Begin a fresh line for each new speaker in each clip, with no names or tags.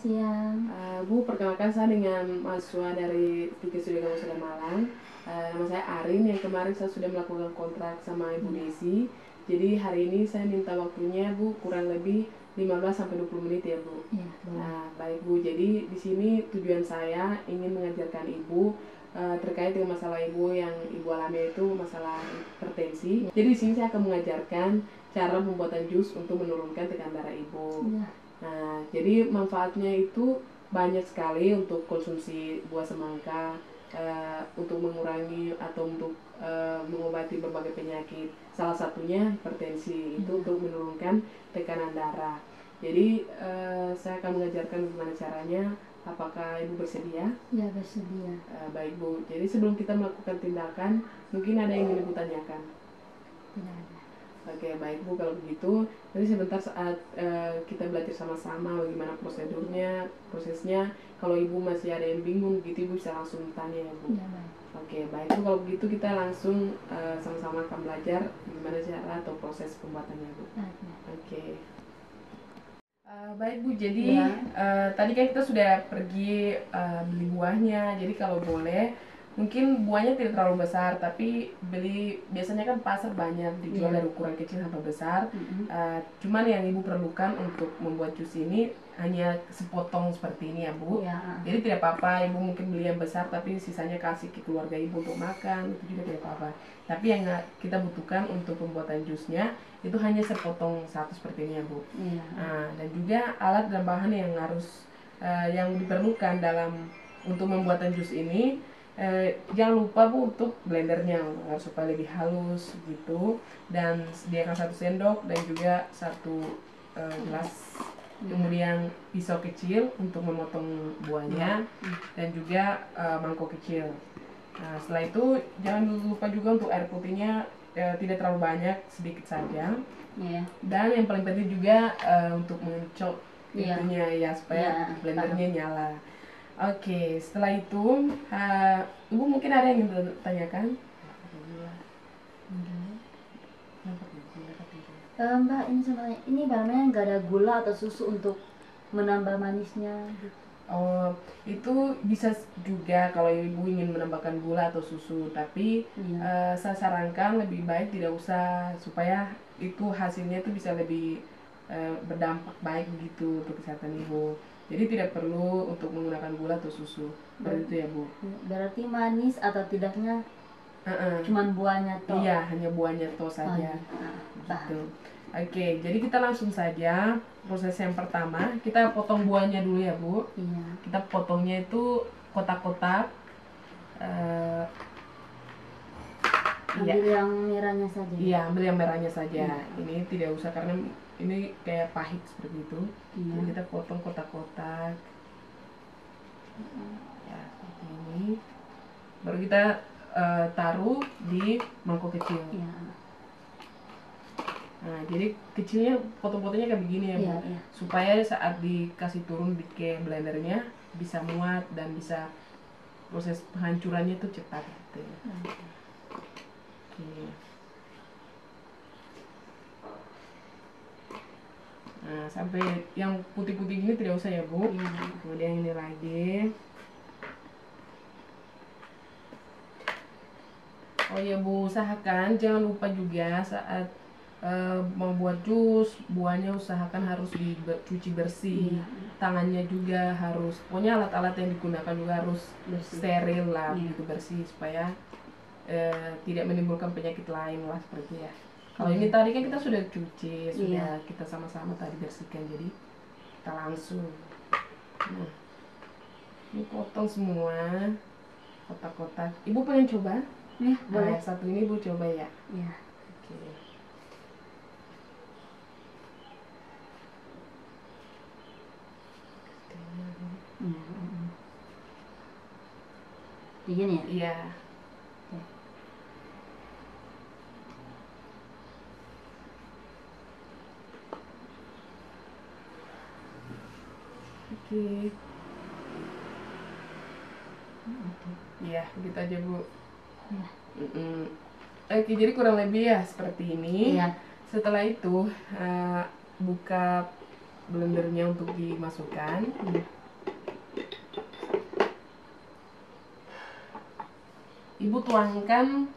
siang.
Bu, perkenalkan saya dengan mahasiswa dari Tiga Studi Kampus Malang. Nama saya Arin, yang kemarin saya sudah melakukan kontrak sama Ibu Desi. Jadi hari ini saya minta waktunya Bu, kurang lebih 15-20 menit ya Bu.
Ya,
Baik Bu, jadi di sini tujuan saya ingin mengajarkan Ibu terkait dengan masalah Ibu yang Ibu alami, itu masalah hipertensi. Jadi di sini saya akan mengajarkan cara pembuatan jus untuk menurunkan tekanan darah Ibu.
ya.
Nah, jadi manfaatnya itu banyak sekali untuk konsumsi buah semangka, untuk mengurangi atau untuk mengobati berbagai penyakit. Salah satunya hipertensi, itu untuk menurunkan tekanan darah. Jadi saya akan mengajarkan bagaimana caranya. Apakah Ibu bersedia?
Ya, bersedia.
Baik Bu, jadi sebelum kita melakukan tindakan, mungkin ada yang ingin Ibu tanyakan?
Tidak ada.
Oke, baik Bu, kalau begitu nanti sebentar saat kita belajar sama-sama bagaimana prosesnya. Kalau Ibu masih ada yang bingung gitu, Ibu bisa langsung tanya ya Bu.
Ya, baik.
Oke, baik Bu, kalau begitu kita langsung sama-sama akan belajar gimana cara atau proses pembuatannya Bu. Oke. Baik Bu, jadi tadi kan kita sudah pergi beli buahnya. Jadi kalau boleh, mungkin buahnya tidak terlalu besar, tapi biasanya kan pasar banyak dijual dari ukuran kecil sampai besar. Cuman yang Ibu perlukan untuk membuat jus ini hanya sepotong seperti ini ya Bu. Jadi tidak apa-apa Ibu mungkin beli yang besar, tapi sisanya kasih ke keluarga Ibu untuk makan, itu juga tidak apa-apa. Tapi yang kita butuhkan untuk pembuatan jusnya itu hanya sepotong satu seperti ini ya Bu. Dan juga alat dan bahan yang yang diperlukan untuk membuatan jus ini. Jangan lupa Bu untuk blendernya harus supaya lebih halus gitu, dan sediakan 1 sendok dan juga 1 gelas, kemudian pisau kecil untuk memotong buahnya, dan juga mangkok kecil. Nah, setelah itu jangan lupa juga untuk air putihnya tidak terlalu banyak, sedikit saja. Dan yang paling penting juga untuk mengencok itunya ya, supaya blendernya nyala. Oke, setelah itu Ibu mungkin ada yang ingin tanyakan?
Mbak, ini sebenarnya barangnya nggak ada gula atau susu untuk menambah manisnya gitu.
Oh, itu bisa juga kalau Ibu ingin menambahkan gula atau susu, tapi saya sarankan lebih baik tidak usah, supaya itu hasilnya itu bisa lebih berdampak baik begitu untuk kesehatan Ibu. Jadi tidak perlu untuk menggunakan gula atau susu. Seperti itu ya Bu.
Berarti manis atau tidaknya cuman buahnya toh?
Iya, hanya buahnya toh saja. Gitu. Oke, jadi kita langsung saja proses yang pertama. Kita potong buahnya dulu ya Bu. Kita potongnya itu kotak-kotak.
Ambil yang merahnya saja.
Iya, ambil yang merahnya saja. Ini tidak usah karena ini kayak pahit seperti itu. Jadi kita potong kotak-kotak. Ya, seperti ini. Baru kita taruh di mangkok kecil. Nah, jadi kecilnya potong-potongnya kayak begini ya Bu. Supaya saat dikasih turun ke blendernya bisa muat dan bisa proses penghancurannya itu cepat gitu ya. Oke. Nah, sampai yang putih-putih gini tidak usah ya Bu. Kemudian ini lagi. Oh ya Bu, usahakan jangan lupa juga saat membuat jus, buahnya usahakan harus dicuci bersih. Tangannya juga harus, pokoknya alat-alat yang digunakan juga harus steril lah, gitu, bersih, supaya tidak menimbulkan penyakit lain lah seperti ya. Kalau ini tadi kan kita sudah cuci, sudah kita sama-sama tadi bersihkan, jadi kita langsung. Nah, ini potong semua kotak-kotak. Ibu pengen coba?
Boleh.
Satu ini Ibu coba ya. Oke.
Begini ya?
Iya. Oke. Iya, begitu aja Bu. Oke, jadi kurang lebih ya seperti ini. Setelah itu buka blendernya untuk dimasukkan. Ibu tuangkan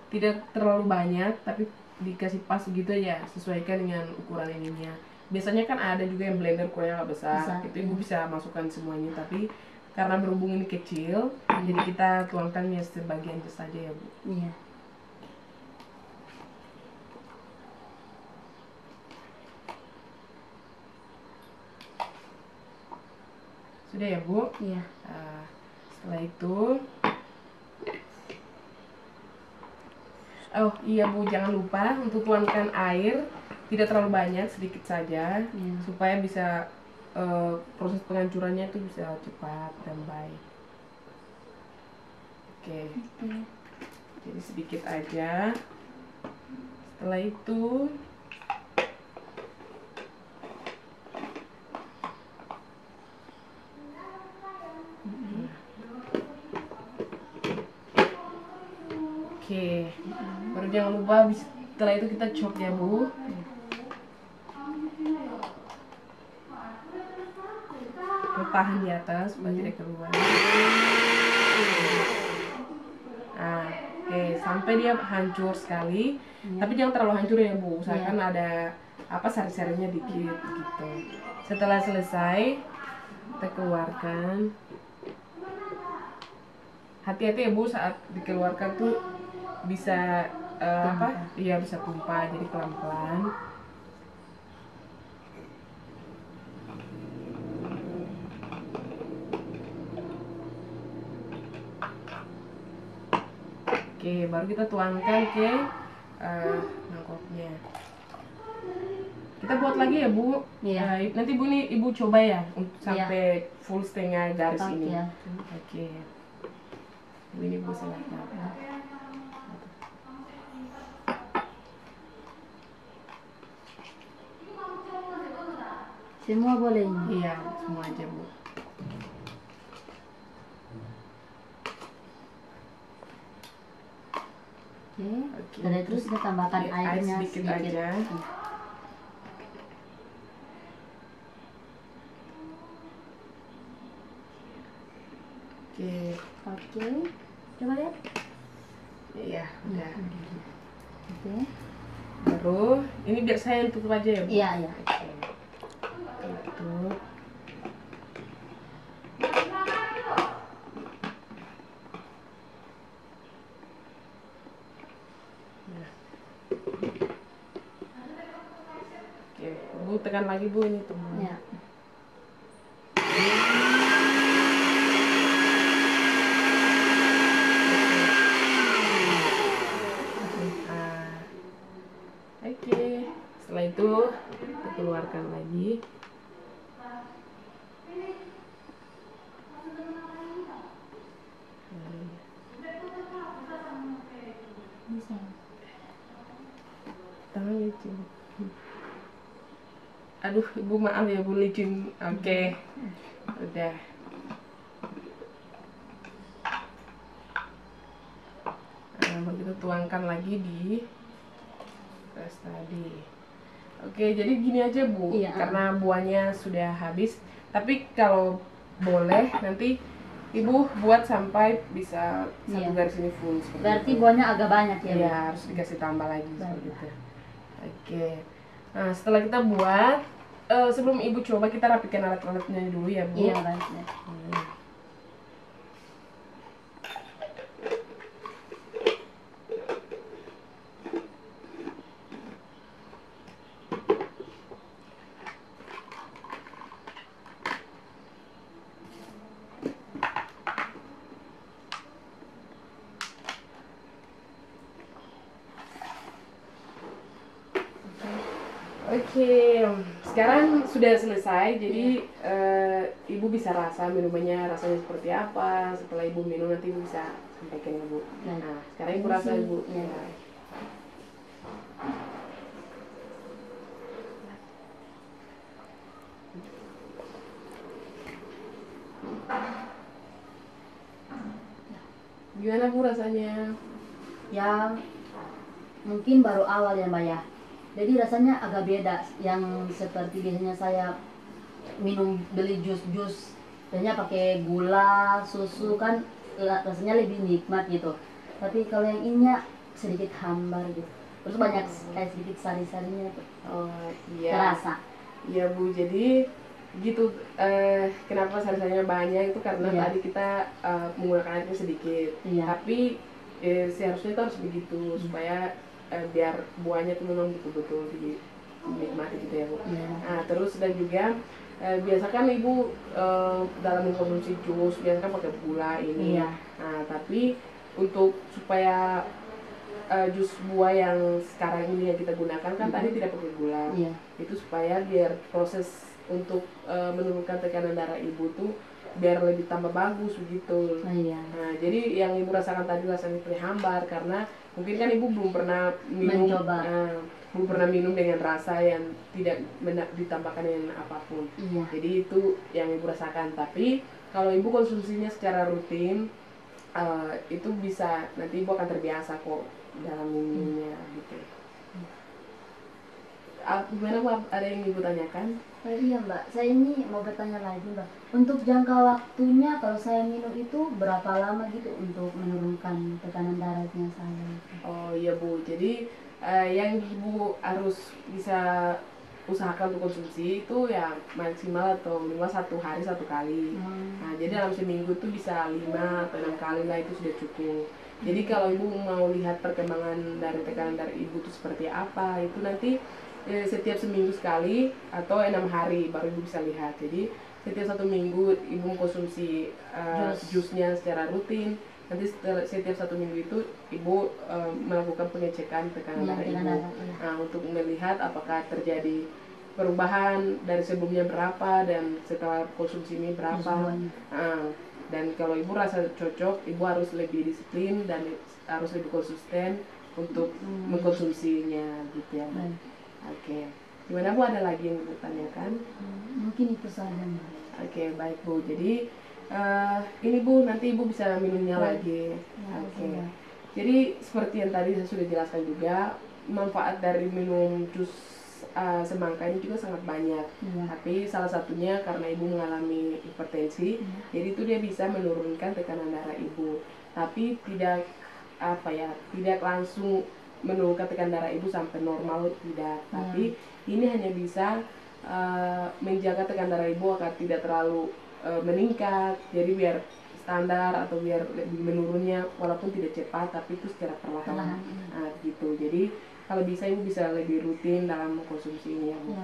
tidak terlalu banyak, tapi dikasih pas gitu ya, sesuaikan dengan ukuran ininya. Biasanya kan ada juga yang blender ukurannya agak besar, itu ibu bisa masukkan semuanya, tapi karena berhubung ini kecil, jadi kita tuangkannya sebagian saja ya Bu.
Iya.
Sudah ya Bu?
Iya.
Setelah itu, oh iya Bu, jangan lupa untuk tuangkan air tidak terlalu banyak, sedikit saja, supaya bisa proses penghancurannya itu bisa cepat dan baik. Oke. Jadi sedikit aja. Setelah itu oke, baru jangan lupa setelah itu kita chop ya Bu. Tahan di atas supaya tidak keluar. Nah, oke, sampai dia hancur sekali, tapi jangan terlalu hancur ya Bu, usahakan ada sari-sarinya dikit gitu. Setelah selesai, kita keluarkan. Hati-hati ya Bu, saat dikeluarkan tuh bisa iya bisa tumpah, jadi pelan-pelan. Oke, baru kita tuangkan ke mangkoknya. Kita buat lagi ya Bu.
Iya.
Nanti Bu nih Ibu coba ya sampai full setengah garis ini.
Ya.
Oke. Ini Bu silakan.
Semua boleh ini?
Iya, semua aja Bu.
Oke. Dan terus kita tambahkan airnya
sedikit aja.
Oke. Coba lihat.
Iya, udah.
Oke.
Baru ini biar saya yang tutup aja ya Bu.
Iya, iya.
Tutup. Oke, Bu tekan lagi Bu ini tuh.
Ya.
Oke, setelah itu kita keluarkan lagi.
Bisa.
Tangan licin. Aduh, Ibu maaf ya Bu, licin. Oke. Udah. Baru kita tuangkan lagi di tes tadi. Oke, jadi gini aja Bu, karena buahnya sudah habis. Tapi kalau boleh nanti Ibu buat sampai bisa satu garis ini full.
Berarti buahnya agak banyak ya?
Iya, harus dikasih tambah lagi seperti itu. Oke. Nah, setelah kita buat, sebelum Ibu coba kita rapikan alat-alatnya dulu ya Bu.
Iya, baik.
Oke, sekarang sudah selesai, jadi Ibu bisa rasa minumannya rasanya seperti apa. Setelah Ibu minum nanti Ibu bisa sampaikan Ibu. Nah, sekarang Ibu rasa Ibu. Gimana Bu rasanya?
Ya, mungkin baru awal ya Mbak ya. Jadi rasanya agak beda. Yang seperti biasanya saya beli jus-jus, biasanya pakai gula, susu kan rasanya lebih nikmat gitu. Tapi kalau yang ini sedikit hambar gitu. Terus banyak kayak sedikit sari-sarinya tuh.
Oh iya.
Terasa.
Iya Bu, jadi gitu. Kenapa sari-sarinya banyak itu karena
Iya.
tadi kita menggunakan airnya sedikit.
Iya.
Tapi seharusnya itu harus begitu supaya biar buahnya itu memang betul-betul dinikmati gitu ya Bu.
Iya.
Nah terus dan juga biasakan Ibu dalam mengkonsumsi jus biasakan pakai gula ini.
Iya.
Nah tapi untuk supaya jus buah yang sekarang ini yang kita gunakan kan tadi tidak pakai gula.
Iya.
Itu supaya biar proses untuk menurunkan tekanan darah Ibu tuh biar lebih tambah bagus begitu.
Iya.
Nah, jadi yang Ibu rasakan tadi rasanya seperti hambar karena mungkin kan Ibu belum pernah minum, belum pernah minum dengan rasa yang tidak ditambahkan dengan apapun.
Iya.
Jadi itu yang Ibu rasakan. Tapi kalau Ibu konsumsinya secara rutin, itu bisa nanti Ibu akan terbiasa kok dalam minumnya gitu. Gimana Mbak? Ada yang Ibu tanyakan?
Iya Mbak, saya ini mau bertanya lagi Mbak. Untuk jangka waktunya kalau saya minum itu berapa lama gitu untuk menurunkan tekanan darahnya saya?
Oh iya Bu, jadi yang Ibu harus bisa usahakan untuk konsumsi itu ya maksimal atau minimal 1 hari 1 kali. Nah jadi dalam seminggu tuh bisa 5 atau 6 kali lah, itu sudah cukup. Jadi kalau Ibu mau lihat perkembangan dari tekanan darah Ibu itu seperti apa, itu nanti setiap seminggu sekali atau 6 hari baru Ibu bisa lihat. Jadi setiap 1 minggu Ibu mengkonsumsi jusnya secara rutin. Nanti setiap 1 minggu itu Ibu melakukan pengecekan tekanan darah Ibu. Nah, untuk melihat apakah terjadi perubahan dari sebelumnya berapa dan setelah konsumsi ini berapa. Dan kalau Ibu rasa cocok, Ibu harus lebih disiplin dan harus lebih konsisten untuk mengkonsumsinya gitu ya. Oke. Gimana Bu, ada lagi yang Ibu tanyakan?
Mungkin itu saja Mbak.
Oke, baik Bu. Jadi ini Bu, nanti Ibu bisa minumnya lagi. Oke. Jadi seperti yang tadi saya sudah jelaskan juga, manfaat dari minum jus semangka ini juga sangat banyak. Tapi salah satunya karena Ibu mengalami hipertensi, jadi itu dia bisa menurunkan tekanan darah Ibu. Tapi tidak tidak langsung menurunkan tekanan darah Ibu sampai normal, tidak. Tapi ini hanya bisa menjaga tekanan darah Ibu agar tidak terlalu meningkat. Jadi biar standar atau biar lebih menurunnya walaupun tidak cepat, tapi itu secara perlahan. Nah, gitu. Jadi kalau bisa Ibu bisa lebih rutin dalam mengkonsumsi ini ya Bu.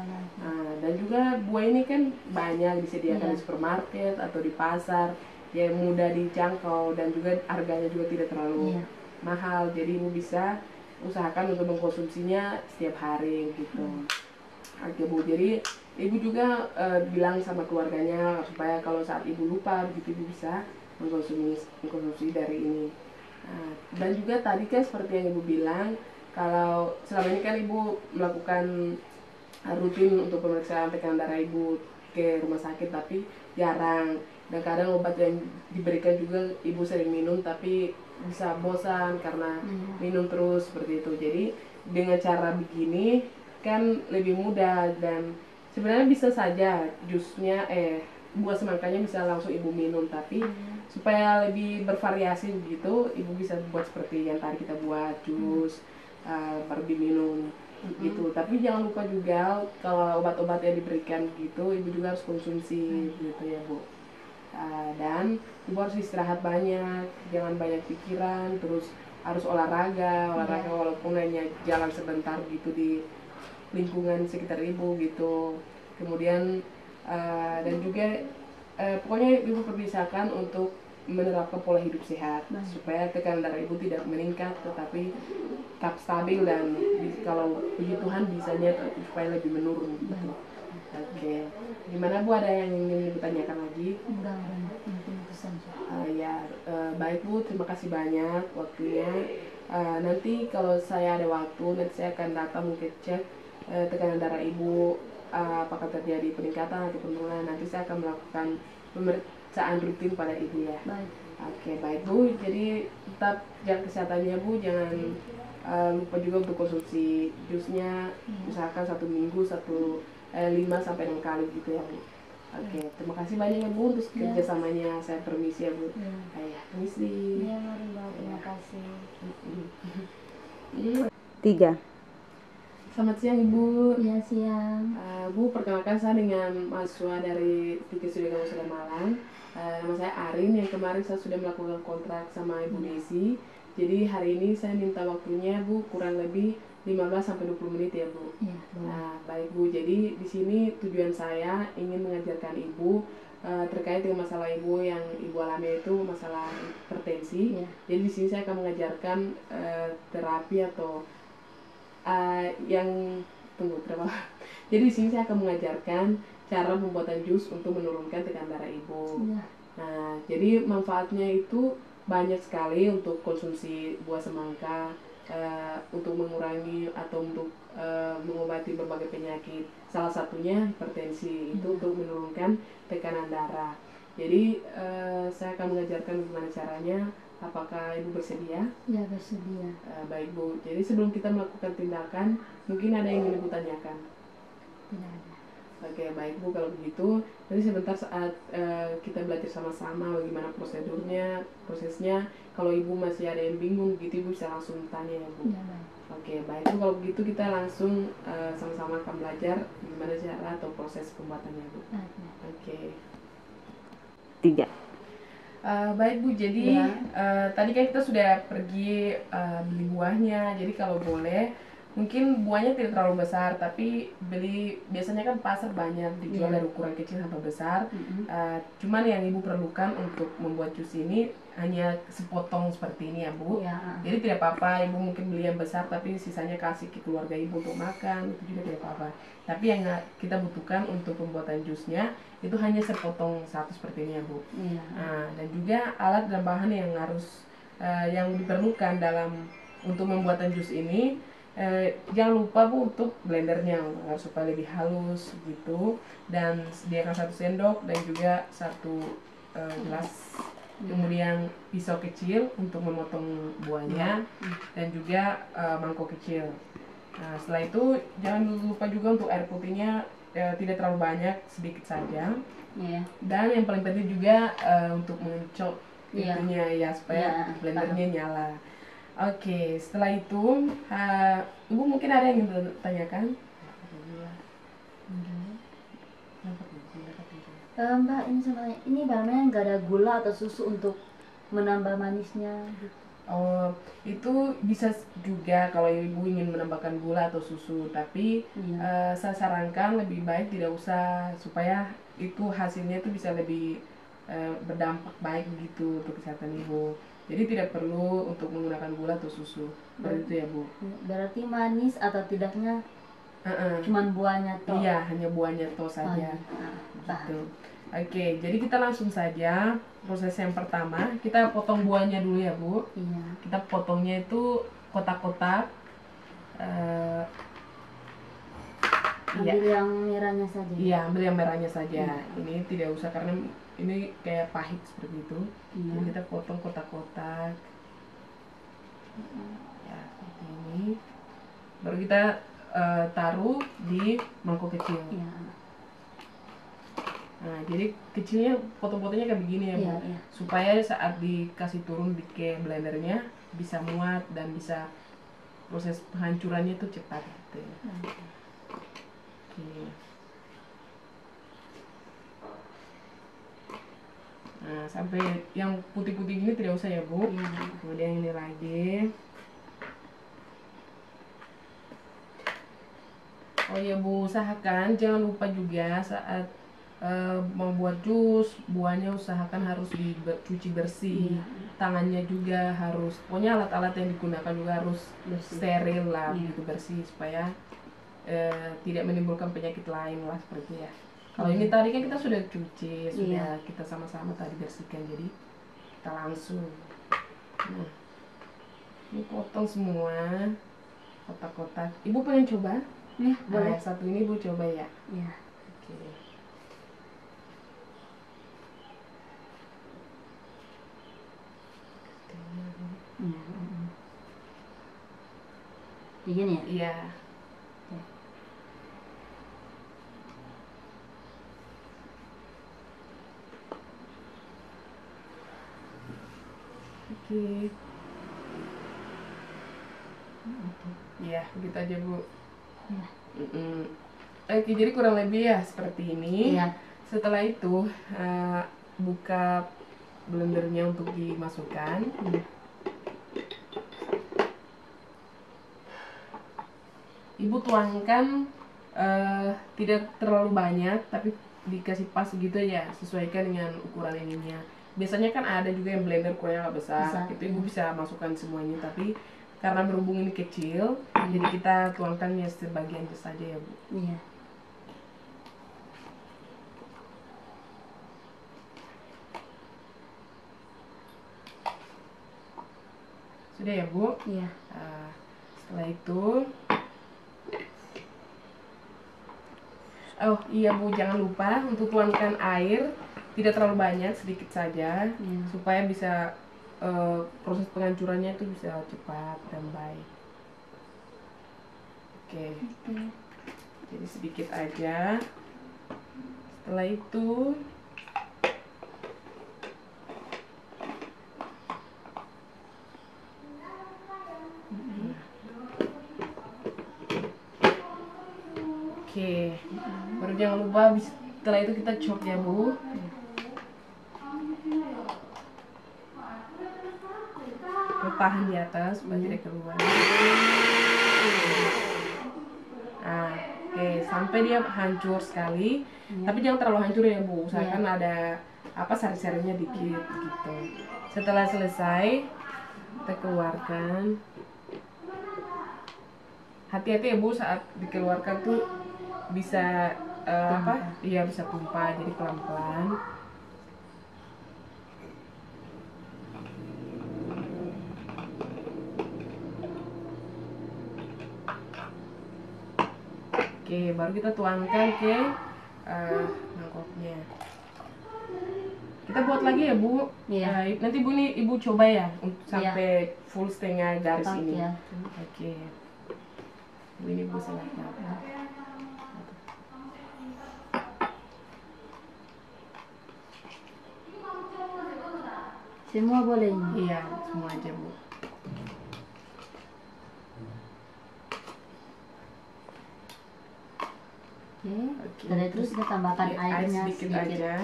Dan juga buah ini kan banyak disediakan di supermarket atau di pasar, yang mudah dijangkau dan juga harganya juga tidak terlalu mahal. Jadi Ibu bisa usahakan untuk mengkonsumsinya setiap hari gitu. Oke Bu, jadi Ibu juga bilang sama keluarganya supaya kalau saat Ibu lupa begitu Ibu bisa mengkonsumsi dari ini. Dan juga tadi kan seperti yang Ibu bilang, kalau selama ini kan Ibu melakukan rutin untuk pemeriksaan tekanan darah Ibu ke rumah sakit, tapi jarang. Dan kadang obat yang diberikan juga Ibu sering minum tapi bisa bosan karena minum terus seperti itu. Jadi dengan cara begini kan lebih mudah, dan sebenarnya bisa saja jusnya buah semangkanya bisa langsung Ibu minum, tapi supaya lebih bervariasi begitu Ibu bisa buat seperti yang tadi kita buat jus baru diminum gitu. Tapi jangan lupa juga kalau obat-obat yang diberikan gitu Ibu juga harus konsumsi gitu ya Bu. Dan Ibu harus istirahat banyak, jangan banyak pikiran, terus harus olahraga walaupun hanya jalan sebentar gitu di lingkungan sekitar Ibu gitu. Kemudian dan juga pokoknya Ibu perbiasakan untuk menerapkan pola hidup sehat supaya tekanan darah Ibu tidak meningkat tetapi tetap stabil, dan kalau puji Tuhan bisanya supaya lebih menurun gitu. Oke. Gimana Bu, ada yang ingin Ibu tanyakan lagi?
Enggak, mungkin itu saja.
Baik Bu, terima kasih banyak waktunya. Nanti kalau saya ada waktu, nanti saya akan datang mengecek tekanan darah Ibu, apakah terjadi peningkatan atau penurunan. Nanti saya akan melakukan pemeriksaan rutin pada Ibu ya.
Baik.
Oke, baik Bu. Jadi tetap jaga kesehatannya Bu, jangan lupa juga untuk konsumsi jusnya, usahakan 1 minggu 5 sampai 6 kali gitu ya Bu. Oke, terima kasih banyak ya Bu untuk kerjasamanya. Saya permisi ya Bu. Ayah, permisi.
Iya, mari Mbak, terima kasih.
3.
Selamat siang Ibu.
Iya, siang.
Bu, perkenalkan saya dengan mahasiswa dari Tiga Studi Kampus Sudah Malang. Nama saya Arin, yang kemarin saya sudah melakukan kontrak sama Ibu Desi. Jadi hari ini saya minta waktunya Bu kurang lebih 15-20 menit ya Bu.
Iya.
Baik Bu, jadi di sini tujuan saya ingin mengajarkan Ibu terkait dengan masalah Ibu yang Ibu alami, itu masalah hipertensi. Jadi di sini saya akan mengajarkan terapi atau yang jadi di sini saya akan mengajarkan cara pembuatan jus untuk menurunkan tekanan darah Ibu. Nah, jadi manfaatnya itu banyak sekali untuk konsumsi buah semangka, untuk mengurangi atau untuk mengobati berbagai penyakit. Salah satunya hipertensi, itu untuk menurunkan tekanan darah. Jadi saya akan mengajarkan bagaimana caranya. Apakah Ibu bersedia?
Ya, bersedia.
Baik Bu, jadi sebelum kita melakukan tindakan, mungkin ada yang ingin Ibu tanyakan?
Tidak ada.
Oke, baik Bu, kalau begitu nanti sebentar saat kita belajar sama-sama bagaimana prosesnya. Kalau Ibu masih ada yang bingung gitu, Ibu bisa langsung tanya ya Bu.
Ya, baik.
Oke, baik Bu, kalau begitu kita langsung sama-sama akan belajar bagaimana cara atau proses pembuatannya Bu. Oke.
3.
Baik Bu, jadi tadi kan kita sudah pergi beli buahnya. Jadi kalau boleh, mungkin buahnya tidak terlalu besar, tapi biasanya kan pasar banyak dijual dari ukuran kecil sampai besar. Cuman yang Ibu perlukan untuk membuat jus ini hanya sepotong seperti ini ya Bu. Jadi tidak apa-apa Ibu mungkin beli yang besar, tapi sisanya kasih ke keluarga Ibu untuk makan, itu juga tidak apa-apa. Tapi yang kita butuhkan untuk pembuatan jusnya itu hanya sepotong satu seperti ini ya Bu. Dan juga alat dan bahan yang yang diperlukan untuk membuatan jus ini. Jangan lupa Bu untuk blendernya supaya lebih halus gitu, dan sediakan 1 sendok dan juga 1 gelas, kemudian pisau kecil untuk memotong buahnya, dan juga mangkok kecil. Nah, setelah itu jangan lupa juga untuk air putihnya tidak terlalu banyak, sedikit saja. Dan yang paling penting juga untuk mengencok itunya ya, supaya blendernya nyala. Oke, setelah itu Ibu mungkin ada yang ingin tanyakan?
Mbak, ini sebenarnya barangnya nggak ada gula atau susu untuk menambah manisnya gitu.
Oh, itu bisa juga kalau Ibu ingin menambahkan gula atau susu, tapi saya sarankan lebih baik tidak usah, supaya itu hasilnya itu bisa lebih berdampak baik begitu untuk kesehatan Ibu. Jadi tidak perlu untuk menggunakan gula atau susu. Seperti itu ya Bu.
Berarti manis atau tidaknya cuman buahnya toh?
Iya, hanya buahnya toh saja. Gitu. Oke, jadi kita langsung saja proses yang pertama. Kita potong buahnya dulu ya Bu. Kita potongnya itu kotak-kotak.
Ambil yang merahnya saja.
Iya, ambil yang merahnya saja. Ini tidak usah karena ini kayak pahit seperti itu. Jadi kita potong kotak-kotak. Ya, seperti ini. Baru kita taruh di mangkok kecil. Nah, jadi kecilnya potong-potongnya kayak begini ya Bu. Supaya saat dikasih turun ke blendernya bisa muat dan bisa proses penghancurannya itu cepat gitu ya. Oke. Nah, sampai yang putih-putih gini tidak usah ya Bu. Kemudian ini lagi. Oh ya Bu, usahakan jangan lupa juga saat membuat jus, buahnya usahakan harus dicuci bersih. Tangannya juga harus, pokoknya alat-alat yang digunakan juga harus steril lah, gitu, bersih, supaya tidak menimbulkan penyakit lain lah seperti ya. Kalau ini tadi kan kita sudah cuci, sudah kita sama-sama tadi bersihkan, jadi kita langsung. Nah, ini potong semua kotak-kotak. Ibu pengen coba?
Boleh.
Satu ini Ibu coba ya. Oke.
Kayak gini ya?
Iya. Oke. Iya, begitu aja Bu.
Iya.
Oke, jadi kurang lebih ya seperti ini.
Iya.
Setelah itu buka blendernya untuk dimasukkan. Ibu tuangkan tidak terlalu banyak, tapi dikasih pas gitu ya, sesuaikan dengan ukuran ininya. Biasanya kan ada juga yang blender ukurannya agak besar, itu ibu bisa masukkan semuanya, tapi karena berhubung ini kecil, jadi kita tuangkannya sebagian saja ya Bu.
Iya.
Sudah ya Bu?
Iya.
Setelah itu, oh iya Bu, jangan lupa untuk tuangkan air tidak terlalu banyak, sedikit saja, supaya bisa proses penghancurannya itu bisa cepat dan baik. Oke. Jadi sedikit aja. Setelah itu oke, baru jangan lupa setelah itu kita chop ya Bu. Tahan di atas supaya tidak keluar. Oke, sampai dia hancur sekali, tapi jangan terlalu hancur ya Bu, usahakan ada sari-sarinya dikit gitu. Setelah selesai, kita keluarkan. Hati-hati ya Bu, saat dikeluarkan tuh bisa iya bisa tumpah, jadi pelan-pelan. Oke, baru kita tuangkan ke mangkoknya. Kita buat lagi ya Bu.
Iya.
Nanti Bu nih Ibu coba ya sampai full setengah garis ini.
Ya.
Oke. Bu ini Bu silahkan.
Semua boleh ini?
Iya, semua aja Bu.
Oke. Setelah itu kita tambahkan airnya
sedikit aja.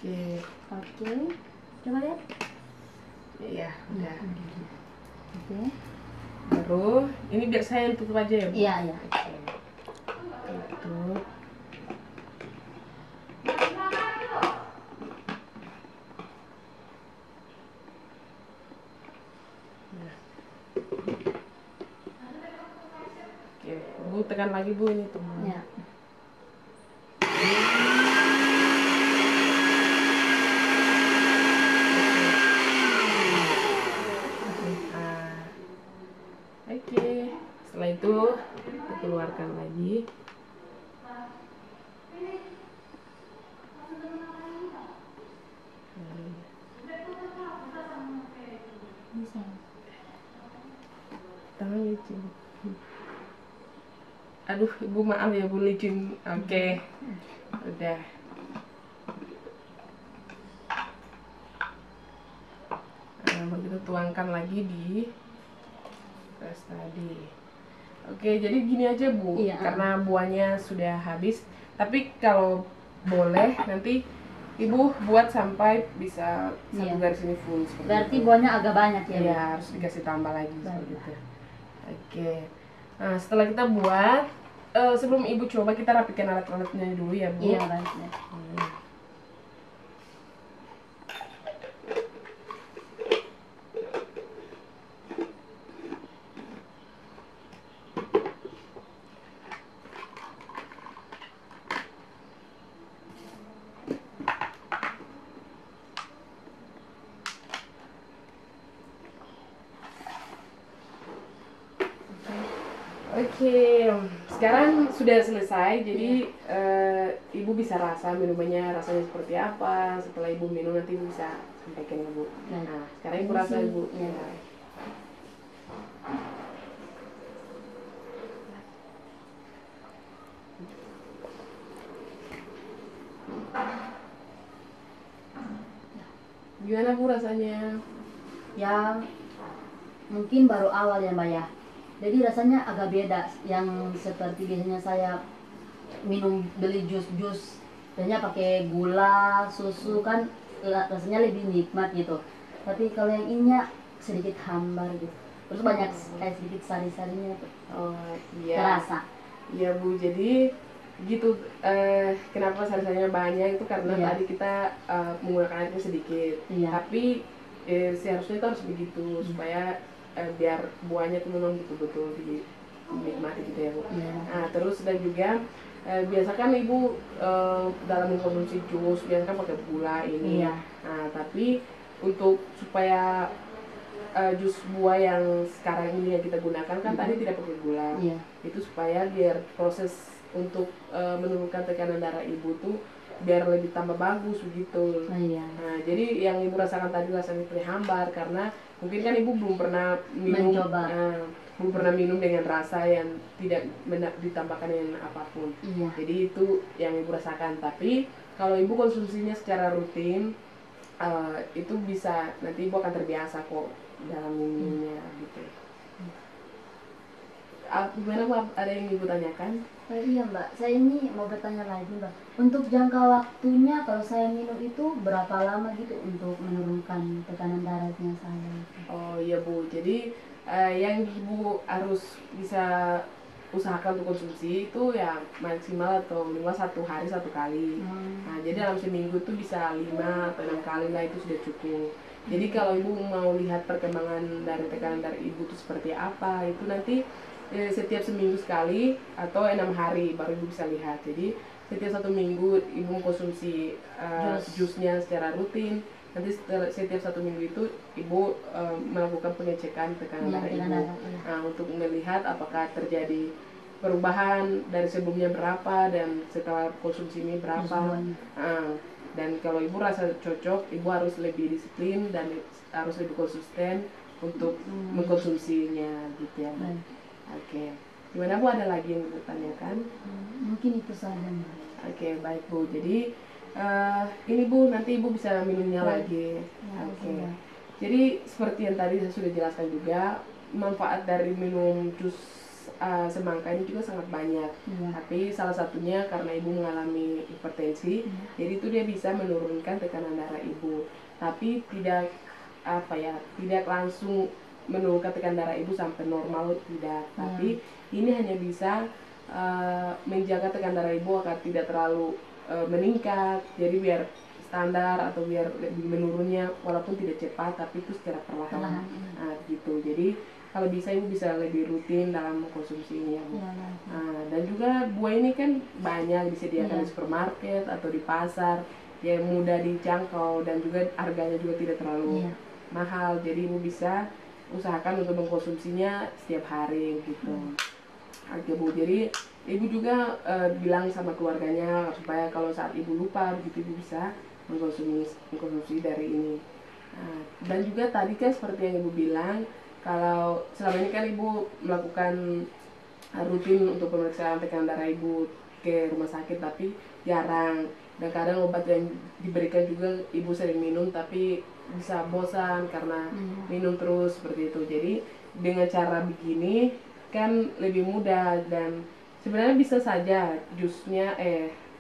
Oke. Coba lihat.
Iya, udah.
Oke.
Baru ini biar saya yang tutup aja ya Bu.
Iya, iya.
Tutup. Oke, Bu tekan lagi Bu ini tuh.
Ya.
Oke, setelah itu kita keluarkan lagi.
Bisa.
Tangan licin. Aduh, Ibu maaf ya Bu, licin. Oke. Udah. Baru kita tuangkan lagi di beras tadi. Oke, jadi gini aja Bu, karena buahnya sudah habis. Tapi kalau boleh nanti Ibu buat sampai bisa satu garis ini full.
Berarti buahnya agak banyak ya?
Iya, harus dikasih tambah lagi seperti itu. Oke. Nah, setelah kita buat, sebelum Ibu coba kita rapikan alat-alatnya dulu ya Bu.
Iya, baik.
Oke, sekarang sudah selesai, jadi ibu bisa rasa minumannya rasanya seperti apa. Setelah ibu minum nanti ibu bisa sampaikan ibu. Nah, sekarang ibu rasa ibu. Ya. Gimana bu rasanya?
Ya mungkin baru awal ya Mbak ya. Jadi rasanya agak beda yang seperti biasanya saya beli jus-jus biasanya pakai gula, susu kan rasanya lebih nikmat gitu. Tapi kalau yang ini sedikit hambar gitu. Terus banyak kayak sedikit sari-sarinya tuh.
Oh iya.
Terasa.
Iya bu, jadi gitu. Kenapa sari-sarinya banyak itu karena
Iya.
tadi kita menggunakan airnya sedikit.
Iya.
Tapi seharusnya itu harus begitu supaya biar buahnya itu memang betul-betul dinikmati gitu ya bu.
Iya.
Nah terus dan juga biasakan ibu dalam mengkonsumsi jus biasanya kan pakai gula ini.
Iya.
Nah tapi untuk supaya jus buah yang sekarang ini yang kita gunakan kan tadi tidak pakai gula.
Iya.
Itu supaya biar proses untuk menurunkan tekanan darah ibu tuh biar lebih tambah bagus begitu.
Oh, iya.
Nah, jadi yang ibu rasakan tadi rasanya seperti hambar karena mungkin kan ibu belum pernah minum,
Mencoba.
belum pernah minum dengan rasa yang tidak ditambahkan dengan apapun.
Iya.
Jadi itu yang ibu rasakan. Tapi kalau ibu konsumsinya secara rutin, itu bisa nanti ibu akan terbiasa kok dalam minumnya gitu. Gimana Mbak? Ada yang ibu tanyakan?
Iya Mbak, saya ini mau bertanya lagi Mbak. Untuk jangka waktunya kalau saya minum itu berapa lama gitu untuk menurunkan tekanan darahnya saya?
Oh iya Bu, jadi yang ibu harus bisa usahakan untuk konsumsi itu ya maksimal atau minimal 1 hari 1 kali. Nah jadi dalam seminggu tuh bisa 5 atau 6 kali lah, itu sudah cukup. Jadi kalau ibu mau lihat perkembangan dari tekanan darah ibu itu seperti apa, itu nanti setiap seminggu sekali atau 6 hari baru ibu bisa lihat. Jadi setiap 1 minggu ibu mengkonsumsi jusnya secara rutin. Nanti setiap 1 minggu itu ibu melakukan pengecekan tekanan darah ibu. Nah, untuk melihat apakah terjadi perubahan dari sebelumnya berapa dan setelah konsumsi ini berapa. Dan kalau ibu rasa cocok, ibu harus lebih disiplin dan harus lebih konsisten untuk mengkonsumsinya gitu ya. Oke. Gimana Bu, ada lagi yang ditanyakan?
Mungkin itu saja Mbak.
Oke, baik Bu. Jadi ini Bu, nanti Ibu bisa minumnya lagi. Oke. Jadi seperti yang tadi saya sudah jelaskan juga, manfaat dari minum jus semangka ini juga sangat banyak. Tapi salah satunya karena Ibu mengalami hipertensi, jadi itu dia bisa menurunkan tekanan darah Ibu. Tapi tidak tidak langsung menurunkan tekanan darah ibu sampai normal, tidak. Tapi ini hanya bisa menjaga tekanan darah ibu agar tidak terlalu meningkat. Jadi biar standar atau biar lebih menurunnya walaupun tidak cepat, tapi itu secara perlahan. Nah, gitu. Jadi kalau bisa ibu bisa lebih rutin dalam konsumsinya. Dan juga buah ini kan banyak disediakan di supermarket atau di pasar, yang mudah dijangkau dan juga harganya juga tidak terlalu mahal. Jadi ibu bisa usahakan untuk mengkonsumsinya setiap hari gitu. Oke Bu, jadi ibu juga bilang sama keluarganya supaya kalau saat ibu lupa begitu ibu bisa mengkonsumsi dari ini. Dan juga tadi kan seperti yang ibu bilang, kalau selama ini kan ibu melakukan rutin untuk pemeriksaan tekanan darah ibu ke rumah sakit, tapi jarang. Dan kadang obat yang diberikan juga ibu sering minum tapi bisa bosan karena minum terus seperti itu. Jadi dengan cara begini kan lebih mudah, dan sebenarnya bisa saja jusnya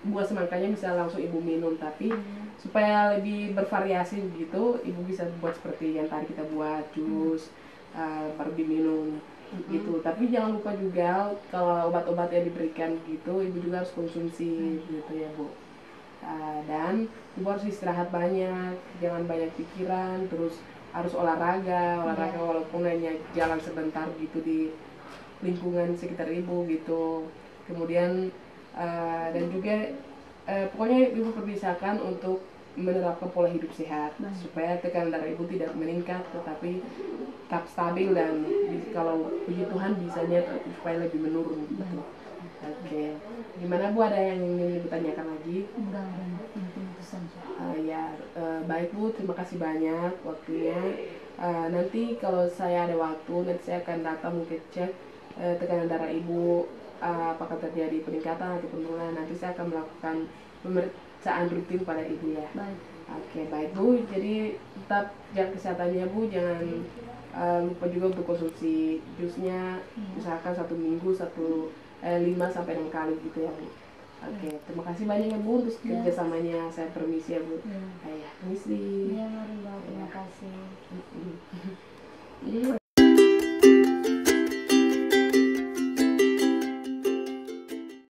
buah semangkanya bisa langsung ibu minum, tapi supaya lebih bervariasi begitu ibu bisa buat seperti yang tadi kita buat jus baru diminum gitu. Tapi jangan lupa juga kalau obat-obat yang diberikan gitu ibu juga harus konsumsi gitu ya Bu. Dan ibu harus istirahat banyak, jangan banyak pikiran, terus harus olahraga walaupun hanya jalan sebentar gitu di lingkungan sekitar ibu gitu. Kemudian dan juga pokoknya ibu perbiasakan untuk menerapkan pola hidup sehat supaya tekanan darah ibu tidak meningkat tetapi tetap stabil, dan kalau puji Tuhan bisanya supaya lebih menurun gitu. Oke. Gimana Bu, ada yang ingin Ibu tanyakan lagi?
Enggak, mungkin itu saja.
Baik Bu, terima kasih banyak waktunya. Nanti kalau saya ada waktu, nanti saya akan datang mungkin cek tekanan darah Ibu, apakah terjadi peningkatan atau penurunan. Nanti saya akan melakukan pemeriksaan rutin pada Ibu ya.
Baik.
Oke, baik Bu. Jadi tetap jaga kesehatannya Bu, jangan lupa juga untuk konsumsi jusnya, misalkan 1 minggu 5 sampai 6 kali gitu ya Bu. Oke, terima kasih banyak ya Bu untuk kerjasamanya. Saya permisi ya Bu.
Ya.
Ya.